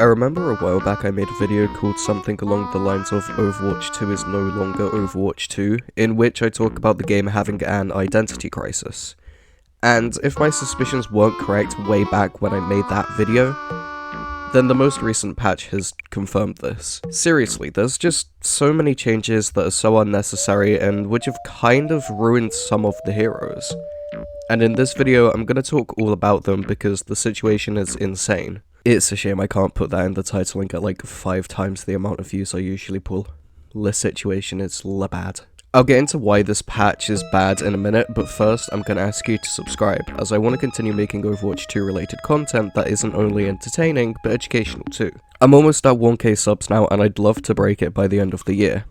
I remember a while back I made a video called something along the lines of Overwatch 2 is no longer Overwatch 2, in which I talk about the game having an identity crisis. And if my suspicions weren't correct way back when I made that video, then the most recent patch has confirmed this. Seriously, there's just so many changes that are so unnecessary and which have kind of ruined some of the heroes. And in this video, I'm gonna talk all about them because the situation is insane. It's a shame I can't put that in the title and get like 5 times the amount of views I usually pull. The situation is bad. I'll get into why this patch is bad in a minute, but first I'm gonna ask you to subscribe, as I want to continue making Overwatch 2 related content that isn't only entertaining, but educational too. I'm almost at 1k subs now and I'd love to break it by the end of the year.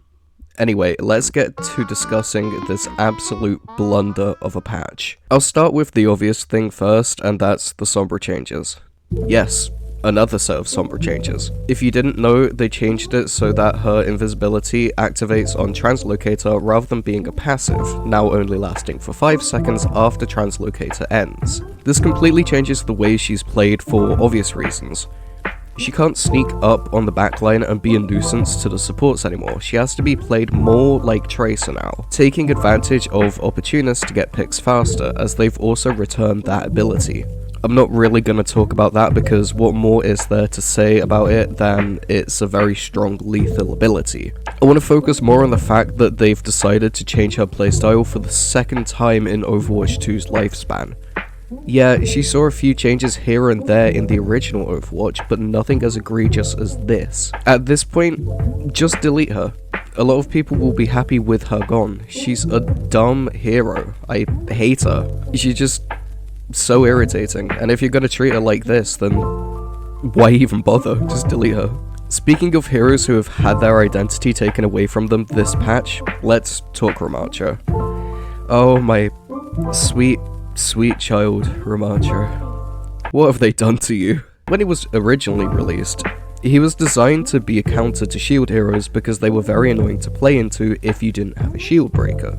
Anyway, let's get to discussing this absolute blunder of a patch. I'll start with the obvious thing first, and that's the Sombra changes. Yes, another set of Sombra changes. If you didn't know, they changed it so that her invisibility activates on translocator rather than being a passive, now only lasting for 5 seconds after translocator ends. This completely changes the way she's played for obvious reasons. She can't sneak up on the backline and be a nuisance to the supports anymore. She has to be played more like Tracer now, taking advantage of opportunists to get picks faster, as they've also returned that ability. I'm not really going to talk about that because what more is there to say about it than it's a very strong lethal ability. I want to focus more on the fact that they've decided to change her playstyle for the second time in Overwatch 2's lifespan. Yeah, she saw a few changes here and there in the original Overwatch, but nothing as egregious as this. At this point, just delete her. A lot of people will be happy with her gone. She's a dumb hero. I hate her. She's just so irritating, and if you're gonna treat her like this, then why even bother? Just delete her. Speaking of heroes who have had their identity taken away from them this patch, let's talk Ramattra. Oh my sweet child, Ramattra. What have they done to you? When he was originally released, he was designed to be a counter to shield heroes because they were very annoying to play into if you didn't have a shield breaker.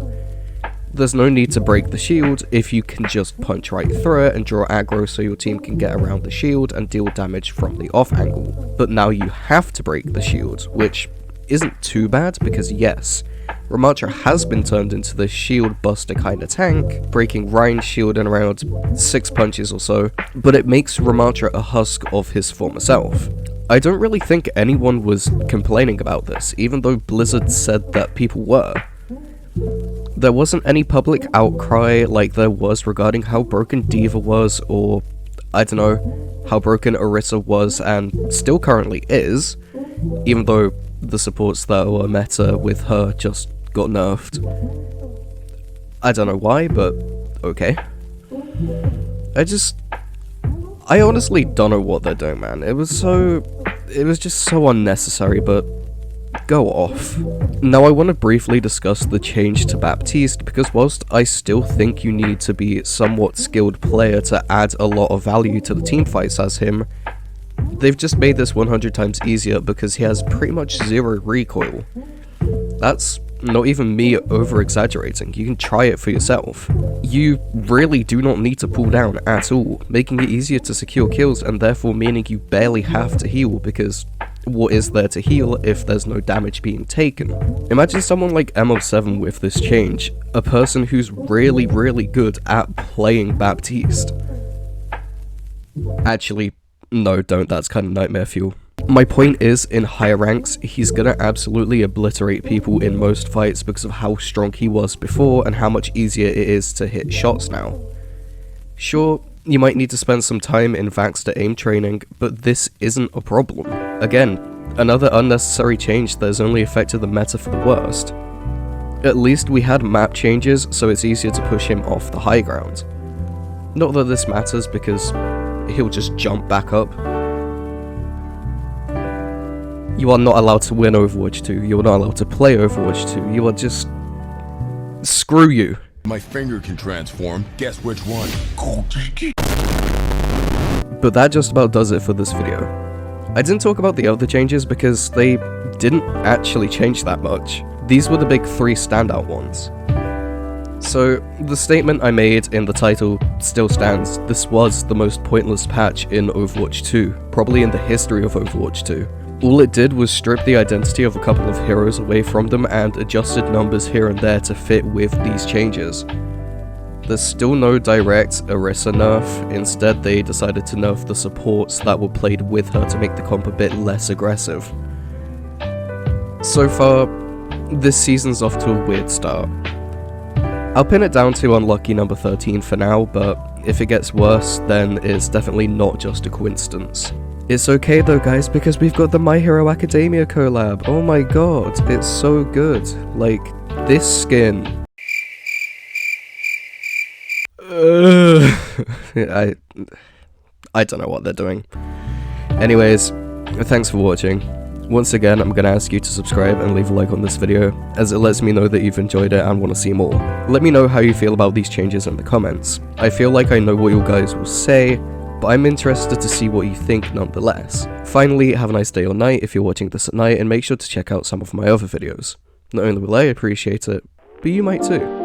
There's no need to break the shield if you can just punch right through it and draw aggro so your team can get around the shield and deal damage from the off angle. But now you have to break the shield, which isn't too bad because yes, Ramattra has been turned into the shield buster kind of tank, breaking Ryan's shield in around 6 punches or so, but it makes Ramattra a husk of his former self. I don't really think anyone was complaining about this, even though Blizzard said that people were. There wasn't any public outcry like there was regarding how broken D.Va was, or, I don't know, how broken Orisa was and still currently is, even though the supports that were meta with her just got nerfed. I don't know why, but okay. I honestly don't know what they're doing, man. It was just so unnecessary, but go off. Now I want to briefly discuss the change to Baptiste, because whilst I still think you need to be a somewhat skilled player to add a lot of value to the teamfights as him, they've just made this 100 times easier because he has pretty much 0 recoil. That's not even me over-exaggerating, you can try it for yourself. You really do not need to pull down at all, making it easier to secure kills and therefore meaning you barely have to heal because what is there to heal if there's no damage being taken? Imagine someone like Emongg 7 with this change, a person who's really good at playing Baptiste. Actually, no, don't, that's kind of nightmare fuel. My point is, in higher ranks, he's gonna absolutely obliterate people in most fights because of how strong he was before and how much easier it is to hit shots now. Sure, you might need to spend some time in Vaxter aim training, but this isn't a problem. Again, another unnecessary change that has only affected the meta for the worst. At least we had map changes, so it's easier to push him off the high ground. Not that this matters, because he'll just jump back up. You are not allowed to win Overwatch 2, you are not allowed to play Overwatch 2, you are just... screw you. My finger can transform, guess which one? But that just about does it for this video. I didn't talk about the other changes because they didn't actually change that much. These were the big 3 standout ones. So, the statement I made in the title still stands. This was the most pointless patch in Overwatch 2, probably in the history of Overwatch 2. All it did was strip the identity of a couple of heroes away from them and adjusted numbers here and there to fit with these changes. There's still no direct Orisa nerf, instead they decided to nerf the supports that were played with her to make the comp a bit less aggressive. So far, this season's off to a weird start. I'll pin it down to unlucky number 13 for now, but if it gets worse, then it's definitely not just a coincidence. It's okay though guys, because we've got the My Hero Academia collab. Oh my god, it's so good. Like, this skin... I don't know what they're doing. Anyways, thanks for watching. Once again, I'm gonna ask you to subscribe and leave a like on this video, as it lets me know that you've enjoyed it and want to see more. Let me know how you feel about these changes in the comments. I feel like I know what you guys will say, but I'm interested to see what you think nonetheless. Finally, have a nice day or night if you're watching this at night, and make sure to check out some of my other videos. Not only will I appreciate it, but you might too.